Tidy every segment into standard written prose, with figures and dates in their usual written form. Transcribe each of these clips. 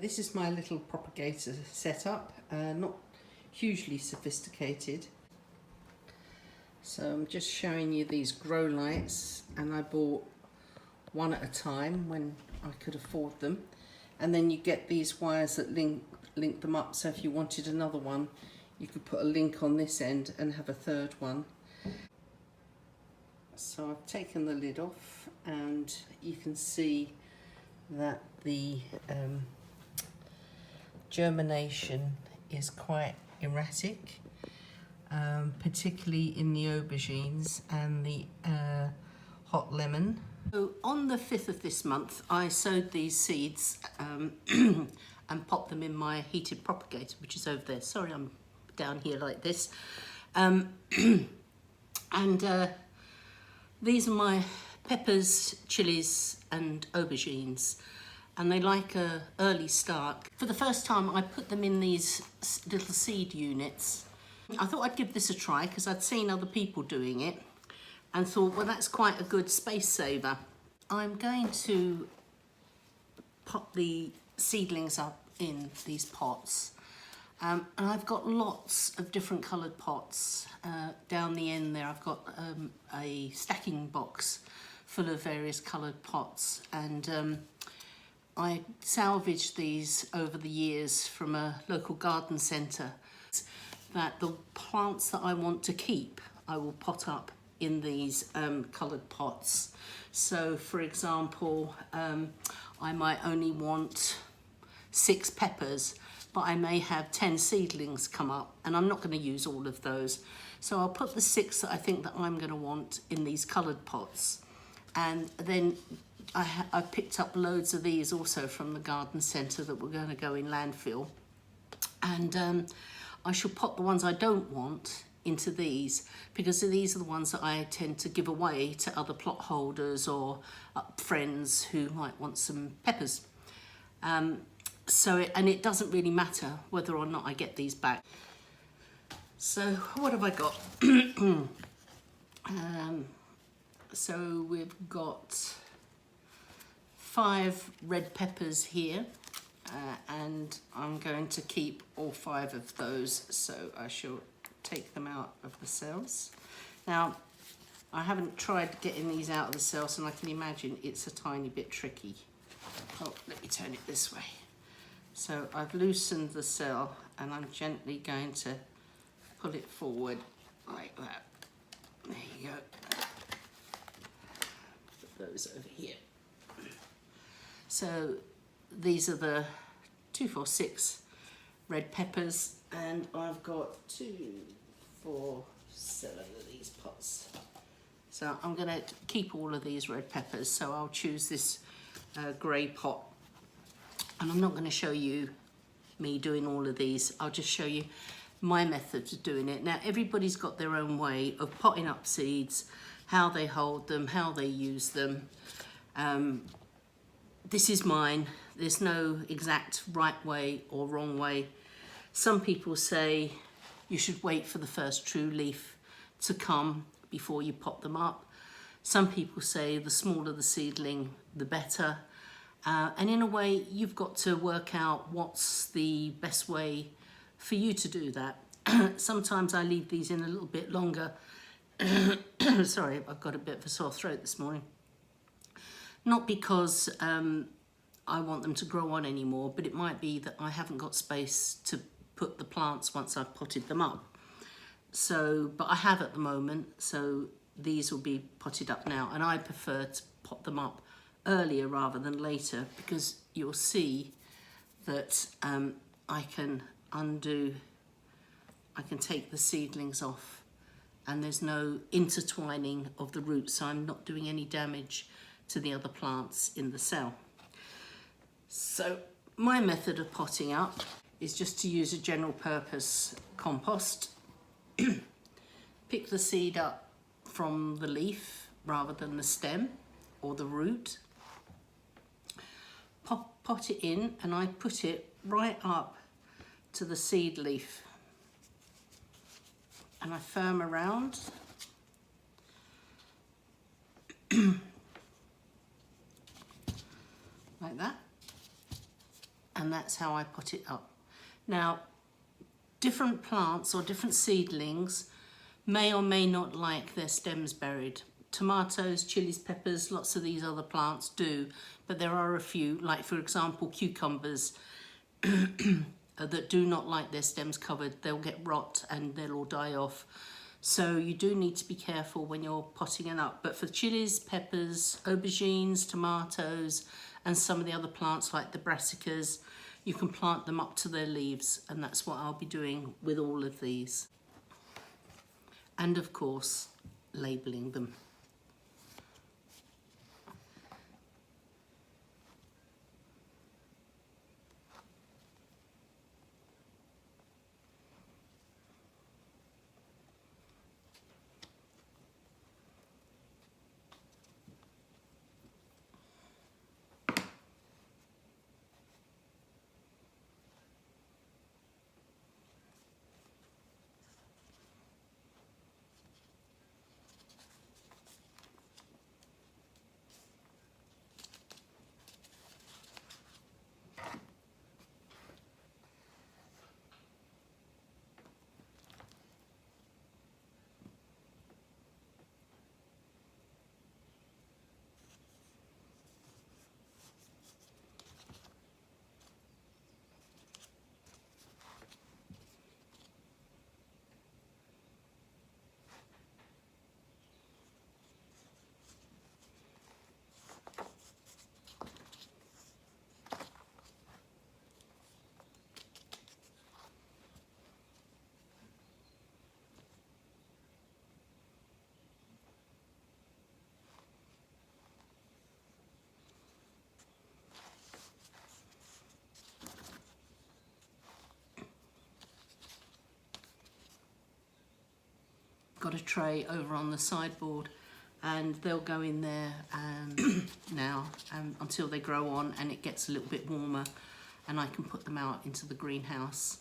this is my little propagator setup, not hugely sophisticated. So I'm just showing you these grow lights, and I bought one at a time when I could afford them. And then you get these wires that link them up, so if you wanted another one, you could put a link on this end and have a third one. So I've taken the lid off, and you can see that the germination is quite erratic, particularly in the aubergines and the hot lemon. So on the 5th of this month, I sowed these seeds and popped them in my heated propagator, which is over there. Sorry, I'm down here like this. These are my peppers, chillies and aubergines, and they like an early start. For the first time, I put them in these little seed units. I thought I'd give this a try because I'd seen other people doing it and thought, well, that's quite a good space saver. I'm going to pop the seedlings up in these pots. And I've got lots of different coloured pots. Down the end there I've got a stacking box full of various coloured pots, and I salvaged these over the years from a local garden centre. That the plants that I want to keep, I will pot up in these coloured pots. So for example, I might only want 6 peppers, but I may have 10 seedlings come up, and I'm not going to use all of those. So I'll put the 6 that I think that I'm going to want in these coloured pots. And then I picked up loads of these also from the garden centre that were going to go in landfill. And I shall pop the ones I don't want into these, because these are the ones that I tend to give away to other plot holders or friends who might want some peppers. And it doesn't really matter whether or not I get these back. So what have I got? So we've got 5 red peppers here, and I'm going to keep all 5 of those, so I shall take them out of the cells. Now, I haven't tried getting these out of the cells, and I can imagine it's a tiny bit tricky. Oh, let me turn it this way. So I've loosened the cell, and I'm gently going to pull it forward like that. There you go. Put those over here. So these are the 2, 4, 6 red peppers, and I've got 2, 4, 7 of these pots. So I'm going to keep all of these red peppers, so I'll choose this grey pot. And I'm not going to show you me doing all of these. I'll just show you my method of doing it. Now, everybody's got their own way of potting up seeds, how they hold them, how they use them. This is mine. There's no exact right way or wrong way. Some people say you should wait for the first true leaf to come before you pot them up. Some people say the smaller the seedling, the better. And in a way, you've got to work out what's the best way for you to do that. Sometimes I leave these in a little bit longer. Sorry, I've got a bit of a sore throat this morning. Not because I want them to grow on anymore, but it might be that I haven't got space to put the plants once I've potted them up. So, but I have at the moment, so these will be potted up now, and I prefer to pot them up earlier rather than later, because you'll see that I can take the seedlings off, and there's no intertwining of the roots, so I'm not doing any damage to the other plants in the cell. So my method of potting up is just to use a general purpose compost. Pick the seed up from the leaf rather than the stem or the root. Pot it in, and I put it right up to the seed leaf, and I firm around. Like that. and that's how I put it up. Now, different plants or different seedlings may or may not like their stems buried. Tomatoes, chilies, peppers, lots of these other plants do, but there are a few, like for example cucumbers, that do not like their stems covered. They'll get rot and they'll all die off. So you do need to be careful when you're potting it up. But for chilies, peppers, aubergines, tomatoes, and some of the other plants like the brassicas, you can plant them up to their leaves, and that's what I'll be doing with all of these. And of course, labelling them. Got a tray over on the sideboard, and they'll go in there now until they grow on and it gets a little bit warmer, and I can put them out into the greenhouse,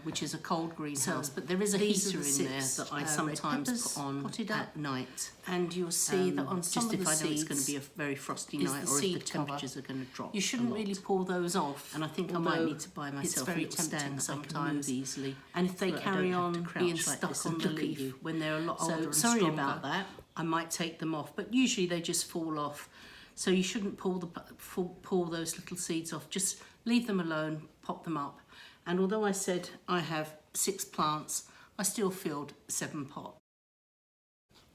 which is a cold greenhouse, but there is a heater in there that I sometimes put on at night. And you'll see that on some of the seeds, just if I know it's going to be a very frosty night or if the temperatures are going to drop. You shouldn't really pull those off, and I think I might need to buy myself a little stand sometimes easily. And if they carry on being stuck on the leaf when they're a lot older and stronger, sorry about that, I might take them off, but usually they just fall off. So you shouldn't pull those little seeds off. Just leave them alone, pop them up. And although I said I have 6 plants, I still filled 7 pots.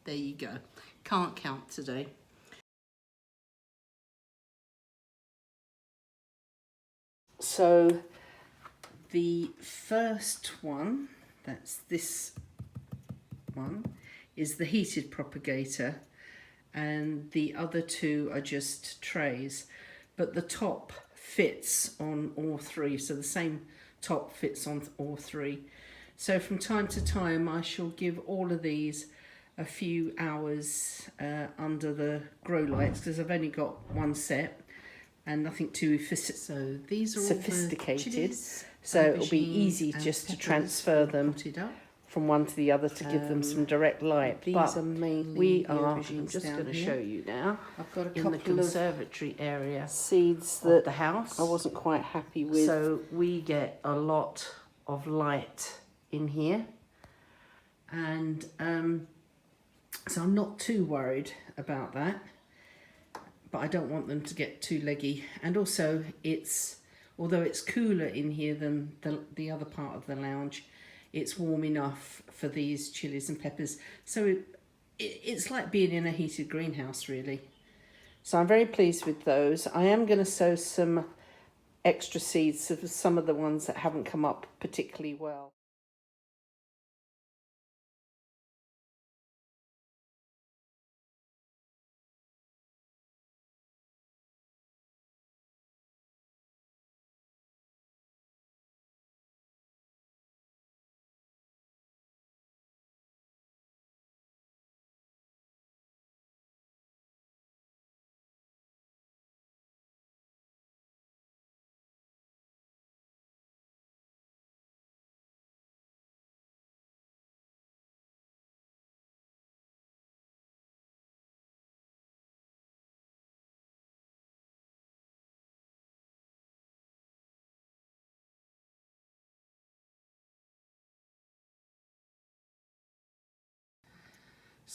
There you go. Can't count today. So the first one, that's this one, is the heated propagator, and the other 2 are just trays. But the top fits on all 3, so the same top fits on all 3. So from time to time I shall give all of these a few hours under the grow lights, because I've only got one set and nothing too sophisticated, so it'll be easy just to transfer them from one to the other to give them some direct light. But we are, I'm just going to show you now, I've got a couple in the conservatory area seeds that the house I wasn't quite happy with. So we get a lot of light in here, and so I'm not too worried about that, but I don't want them to get too leggy. And also although it's cooler in here than the other part of the lounge, it's warm enough for these chilies and peppers. So it's like being in a heated greenhouse, really. So I'm very pleased with those. I am going to sow some extra seeds of some of the ones that haven't come up particularly well.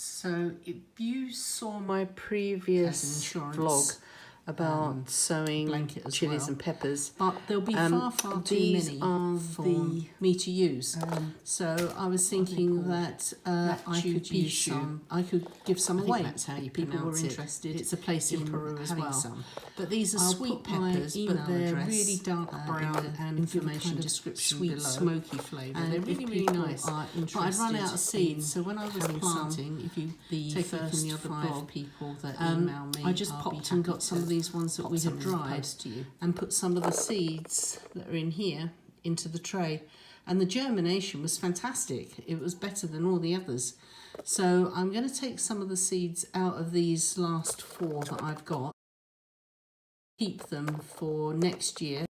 So if you saw my previous vlog about sowing chilies and peppers, but there'll be far too many for me to use. So I was thinking that I could give some away. That's how you People were pronounce it. interested. It's a place in Peru as well. Some. But these are I'll sweet put my peppers, email but they're address, really dark brown and information kind of description sweet, below. smoky flavour. And They're if really, really people nice. are But I'd run out of interested seeds, so when I was having planting, if you the take a look in first the other 5 blog, people that email me, I just I'll popped be and happy got some to of these ones that pop we some had in the dried post to you. and put some of the seeds that are in here into the tray. And the germination was fantastic. It was better than all the others. So I'm going to take some of the seeds out of these last 4 that I've got, keep them for next year.